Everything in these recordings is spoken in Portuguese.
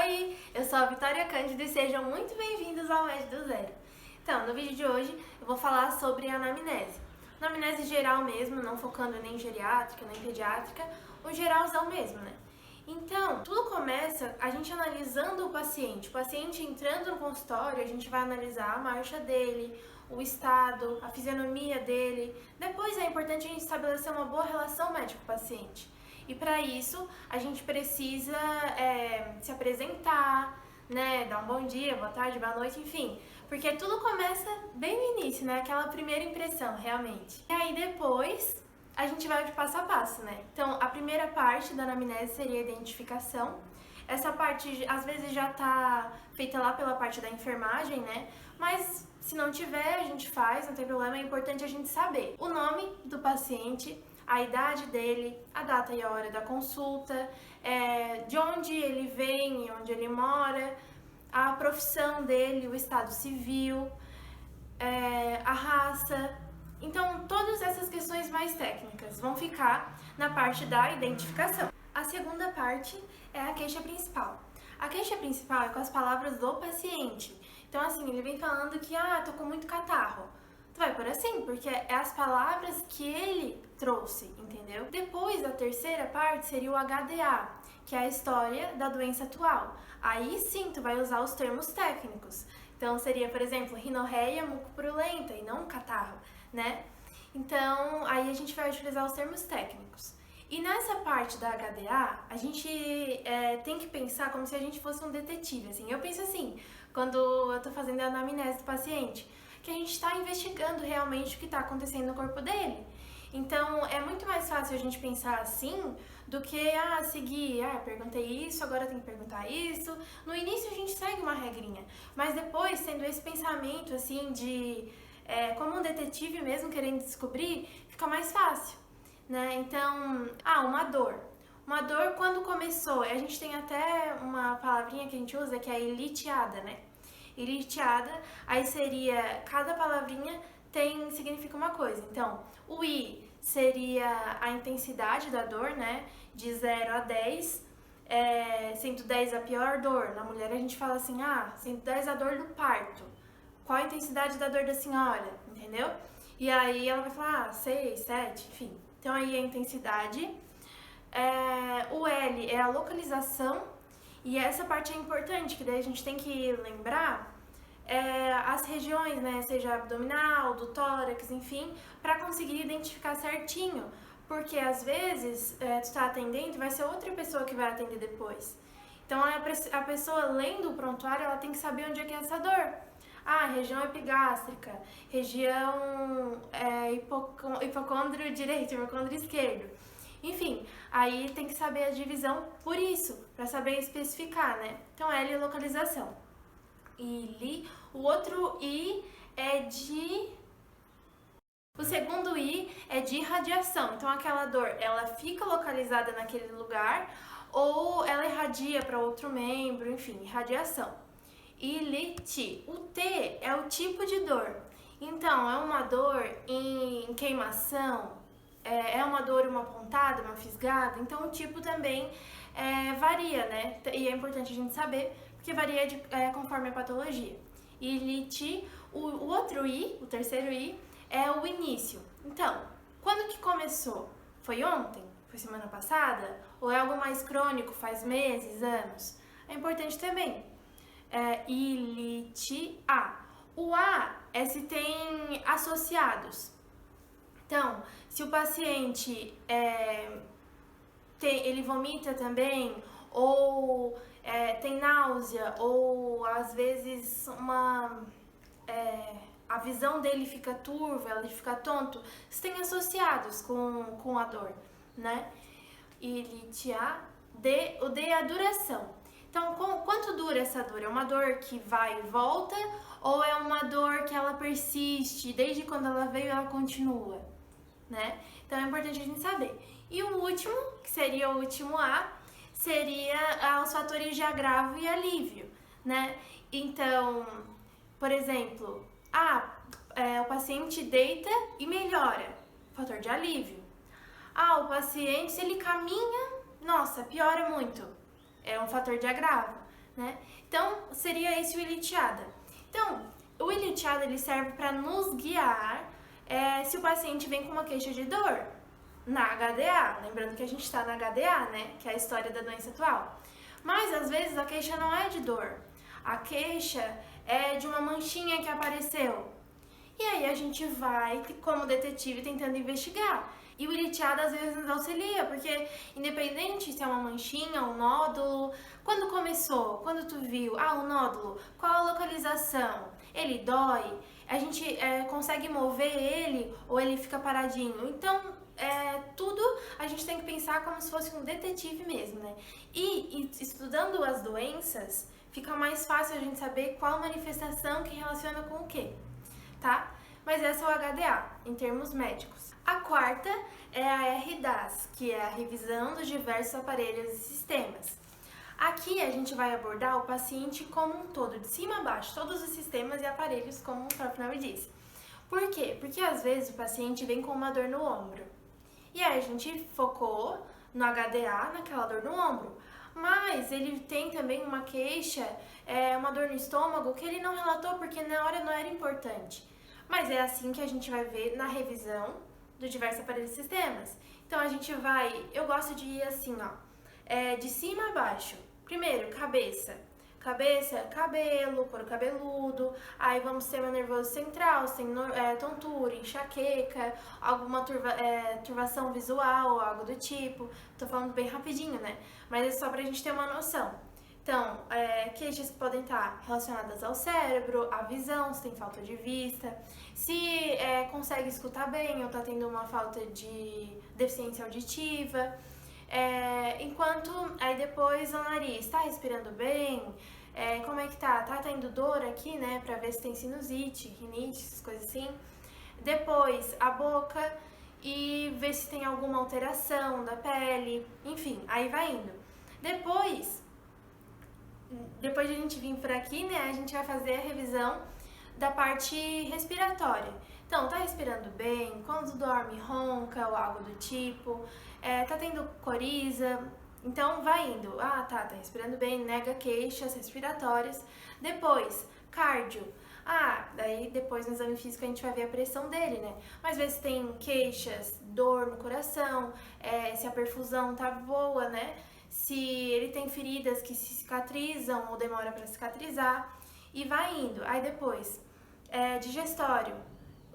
Oi, eu sou a Vitória Cândido e sejam muito bem-vindos ao Med do Zero. Então, no vídeo de hoje eu vou falar sobre a anamnese. Anamnese geral mesmo, não focando nem em geriátrica, nem em pediátrica, o geralzão mesmo, né? Então, tudo começa a gente analisando o paciente entrando no consultório, a gente vai analisar a marcha dele, o estado, a fisionomia dele. Depois é importante a gente estabelecer uma boa relação médico-paciente. E para isso, a gente precisa se apresentar, né? Dar um bom dia, boa tarde, boa noite, enfim. Porque tudo começa bem no início, né? Aquela primeira impressão, realmente. E aí depois, a gente vai de passo a passo, né? Então, a primeira parte da anamnese seria a identificação. Essa parte, às vezes, já tá feita lá pela parte da enfermagem, né? Mas, se não tiver, a gente faz, não tem problema. É importante a gente saber o nome do paciente, a idade dele, a data e a hora da consulta, de onde ele vem, onde ele mora, a profissão dele, o estado civil, a raça. Então, todas essas questões mais técnicas vão ficar na parte da identificação. A segunda parte é a queixa principal. A queixa principal é com as palavras do paciente. Então, assim, ele vem falando que, tô com muito catarro. Tu vai por assim, porque é as palavras que ele trouxe, entendeu? Depois, a terceira parte seria o HDA, que é a história da doença atual. Aí sim, tu vai usar os termos técnicos. Então, seria, por exemplo, rinorreia mucopurulenta e não catarro, né? Então, aí a gente vai utilizar os termos técnicos. E nessa parte da HDA, a gente tem que pensar como se a gente fosse um detetive, assim. Eu penso assim, quando eu tô fazendo a anamnese do paciente, que a gente está investigando realmente o que está acontecendo no corpo dele. Então, é muito mais fácil a gente pensar assim do que, seguir, perguntei isso, agora tem que perguntar isso. No início a gente segue uma regrinha, mas depois, tendo esse pensamento, assim, de como um detetive mesmo querendo descobrir, fica mais fácil, né? Então, uma dor. Uma dor, quando começou, a gente tem até uma palavrinha que a gente usa, que é a ilitiada, né? Ilitiada, aí seria, cada palavrinha significa uma coisa. Então, o I seria a intensidade da dor, né? De 0 a 10, 110 a pior dor. Na mulher a gente fala assim, 110 a dor do parto. Qual a intensidade da dor da senhora, entendeu? E aí ela vai falar, 6, 7, enfim. Então aí a intensidade. O L é a localização. E essa parte é importante, que daí a gente tem que lembrar as regiões, né, seja abdominal, do tórax, enfim, para conseguir identificar certinho, porque às vezes tu tá atendendo e vai ser outra pessoa que vai atender depois. Então a pessoa lendo o prontuário, ela tem que saber onde é que é essa dor. Região epigástrica, região hipocôndrio direito, hipocôndrio esquerdo. Enfim, aí tem que saber a divisão por isso, para saber especificar, né? Então, L, localização. O outro I é de... O segundo I é de irradiação. Então, aquela dor, ela fica localizada naquele lugar ou ela irradia para outro membro, enfim, irradiação. Ti. O T é o tipo de dor. Então, é uma dor em queimação, é uma dor, uma pontada, uma fisgada, então o tipo também varia, né? E é importante a gente saber, porque varia conforme a patologia. O outro I, o terceiro I, é o início. Então, quando que começou? Foi ontem? Foi semana passada? Ou é algo mais crônico, faz meses, anos? É importante também. O A é se tem associados. Então, se o paciente ele vomita também, ou tem náusea, ou às vezes a visão dele fica turva, ele fica tonto, isso tem associados com a dor, né? O D é a duração. Então, quanto dura essa dor? É uma dor que vai e volta, ou é uma dor que ela persiste, desde quando ela veio ela continua, né? Então é importante a gente saber. E o último, que seria o último A, seria os fatores de agravo e alívio, né? Então, por exemplo, o paciente deita e melhora, fator de alívio. O paciente, se ele caminha, nossa, piora muito, é um fator de agravo, né? Então, seria esse o ilitiada. Então, o ilitiada ele serve para nos guiar se o paciente vem com uma queixa de dor na HDA. Lembrando que a gente está na HDA, né? Que é a história da doença atual. Mas, às vezes, a queixa não é de dor. A queixa é de uma manchinha que apareceu. E aí a gente vai, como detetive, tentando investigar. E o ilitiada às vezes nos auxilia, porque independente se é uma manchinha, um nódulo, quando começou, quando tu viu, o nódulo, qual a localização? Ele dói? A gente consegue mover ele ou ele fica paradinho? Então, tudo a gente tem que pensar como se fosse um detetive mesmo, né? E estudando as doenças, fica mais fácil a gente saber qual manifestação que relaciona com o quê, tá? Mas essa é o HDA, em termos médicos. A quarta é a RDAS, que é a revisão dos diversos aparelhos e sistemas. Aqui a gente vai abordar o paciente como um todo, de cima a baixo, todos os sistemas e aparelhos, como o próprio nome diz. Por quê? Porque às vezes o paciente vem com uma dor no ombro. E aí a gente focou no HDA, naquela dor no ombro. Mas ele tem também uma queixa, uma dor no estômago, que ele não relatou porque na hora não era importante. Mas é assim que a gente vai ver na revisão dos diversos aparelhos e sistemas. Então a gente vai, eu gosto de ir assim, de cima a baixo. Primeiro, cabeça. Cabeça, cabelo, couro cabeludo, aí vamos sistema nervoso central, tontura, enxaqueca, alguma turvação visual, algo do tipo. Tô falando bem rapidinho, né? Mas é só pra gente ter uma noção. Então, queixas que podem estar relacionadas ao cérebro, à visão, se tem falta de vista, se consegue escutar bem ou tá tendo uma falta de deficiência auditiva. Enquanto aí depois o nariz, tá respirando bem? Como é que tá? Tá tendo dor aqui, né? Pra ver se tem sinusite, rinite, essas coisas assim. Depois a boca e ver se tem alguma alteração da pele, enfim, aí vai indo. Depois de a gente vir por aqui, né, a gente vai fazer a revisão da parte respiratória. Então, tá respirando bem? Quando dorme, ronca ou algo do tipo? Tá tendo coriza? Então, vai indo. Tá respirando bem, nega queixas respiratórias. Depois, cardio. Daí depois no exame físico a gente vai ver a pressão dele, né? Mas ver se tem queixas, dor no coração, se a perfusão tá boa, né? Se ele tem feridas que se cicatrizam ou demora para cicatrizar, e vai indo. Aí depois, digestório,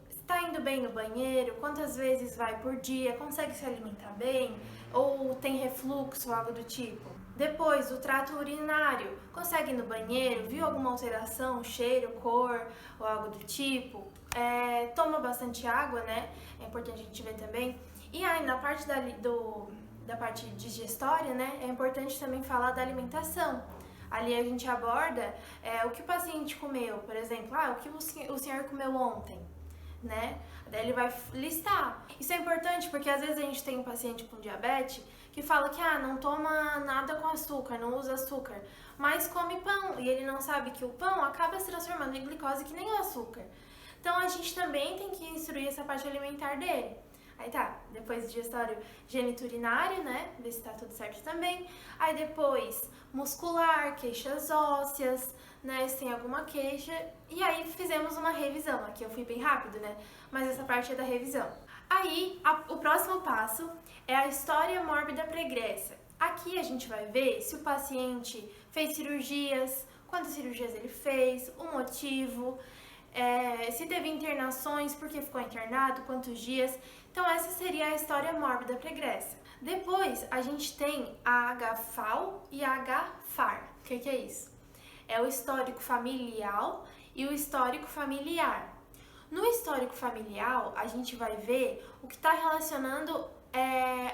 está indo bem no banheiro, quantas vezes vai por dia, consegue se alimentar bem, ou tem refluxo, algo do tipo. Depois, o trato urinário, consegue ir no banheiro, viu alguma alteração, cheiro, cor, ou algo do tipo. Toma bastante água, né? É importante a gente ver também. E aí, na parte da parte digestória, né, é importante também falar da alimentação. Ali a gente aborda o que o paciente comeu, por exemplo, o que o senhor comeu ontem, né? Daí ele vai listar. Isso é importante porque às vezes a gente tem um paciente com diabetes que fala que não toma nada com açúcar, não usa açúcar, mas come pão e ele não sabe que o pão acaba se transformando em glicose que nem o açúcar. Então a gente também tem que instruir essa parte alimentar dele. Aí depois digestório geniturinário, né? Ver se tá tudo certo também. Aí depois muscular, queixas ósseas, né? Se tem alguma queixa. E aí fizemos uma revisão. Aqui eu fui bem rápido, né? Mas essa parte é da revisão. Aí o próximo passo é a história mórbida pregressa. Aqui a gente vai ver se o paciente fez cirurgias, quantas cirurgias ele fez, o motivo, se teve internações, por que ficou internado, quantos dias. Então essa seria a história mórbida pregressa. Depois a gente tem a HFAL e a HFAR. O que é isso? É o histórico familiar e o histórico familiar. No histórico familiar a gente vai ver o que está relacionando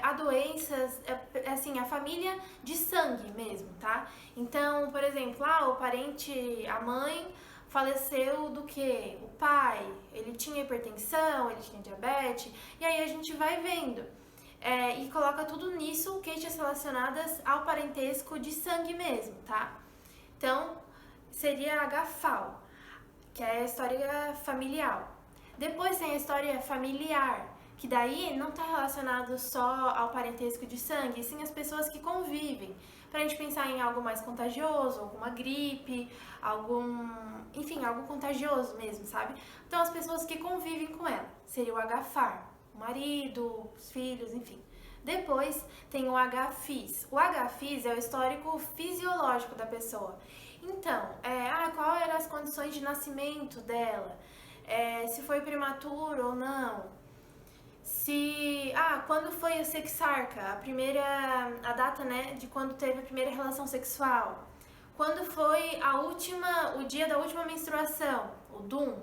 a doenças, assim, a família de sangue mesmo, tá? Então, por exemplo, o parente, a mãe faleceu do que? O pai, ele tinha hipertensão, ele tinha diabetes, e aí a gente vai vendo. E coloca tudo nisso, queixas relacionadas ao parentesco de sangue mesmo, tá? Então, seria a HFAL, que é a história familiar. Depois tem a história familiar, que daí não está relacionado só ao parentesco de sangue, sim as pessoas que convivem. pra gente pensar em algo mais contagioso, alguma gripe, enfim, algo contagioso mesmo, sabe? Então as pessoas que convivem com ela, seria o H-FAR, o marido, os filhos, enfim. Depois tem o H-FIS. O H-FIS é o histórico fisiológico da pessoa. Então, qual eram as condições de nascimento dela? Se foi prematuro ou não? Quando foi a sexarca? A data, né, de quando teve a primeira relação sexual. Quando foi o dia da última menstruação, o DUM,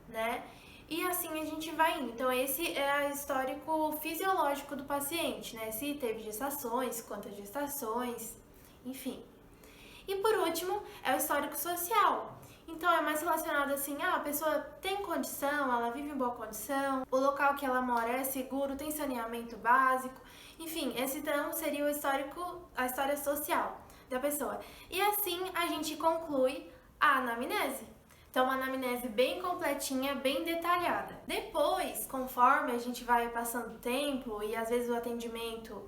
né? E assim a gente vai indo. Então esse é o histórico fisiológico do paciente, né? Se teve gestações, quantas gestações, enfim. E por último, é o histórico social. Então é mais relacionado assim, a pessoa tem condição, ela vive em boa condição, o local que ela mora é seguro, tem saneamento básico, enfim, esse então seria a história social da pessoa. E assim a gente conclui a anamnese. Então, uma anamnese bem completinha, bem detalhada. Depois, conforme a gente vai passando o tempo e às vezes o atendimento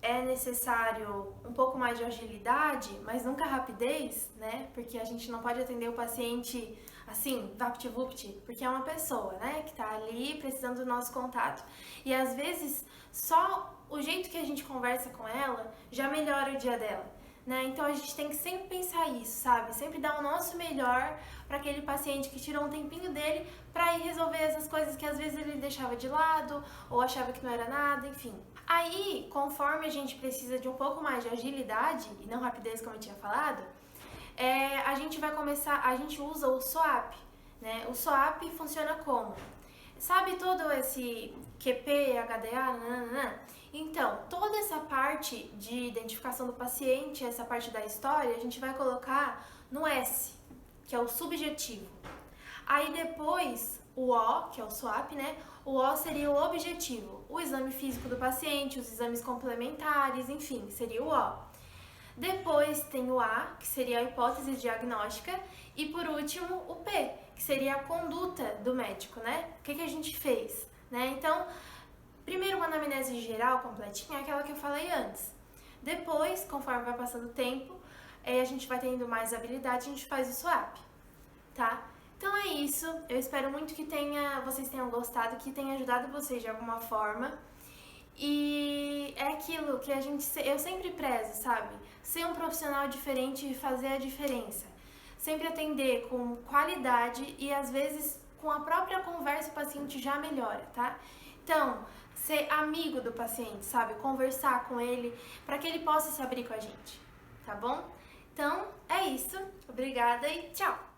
é necessário um pouco mais de agilidade, mas nunca rapidez, né? Porque a gente não pode atender o paciente assim, vapt-vupt, porque é uma pessoa, né? Que tá ali precisando do nosso contato. E às vezes, só o jeito que a gente conversa com ela já melhora o dia dela. Né? Então a gente tem que sempre pensar isso, sabe? Sempre dar o nosso melhor para aquele paciente que tirou um tempinho dele para ir resolver essas coisas que às vezes ele deixava de lado ou achava que não era nada, enfim. Aí, conforme a gente precisa de um pouco mais de agilidade e não rapidez, como eu tinha falado, a gente usa o SOAP, né? O SOAP funciona como? Sabe todo esse QP, HDA, nananã? Então, toda essa parte de identificação do paciente, essa parte da história, a gente vai colocar no S, que é o subjetivo. Aí depois, o O, que é o SWAP, né? O O seria o objetivo, o exame físico do paciente, os exames complementares, enfim, seria o O. Depois tem o A, que seria a hipótese diagnóstica, e por último o P, que seria a conduta do médico, né? O que a gente fez, né? Então, primeiro uma anamnese geral completinha é aquela que eu falei antes. Depois, conforme vai passando o tempo, a gente vai tendo mais habilidade, a gente faz o swap, tá? Então é isso, eu espero muito que vocês tenham gostado, que tenha ajudado vocês de alguma forma. E é aquilo que eu sempre prezo, sabe? Ser um profissional diferente e fazer a diferença. Sempre atender com qualidade e às vezes com a própria conversa o paciente já melhora, tá? Então, ser amigo do paciente, sabe? Conversar com ele para que ele possa se abrir com a gente, tá bom? Então, é isso. Obrigada e tchau!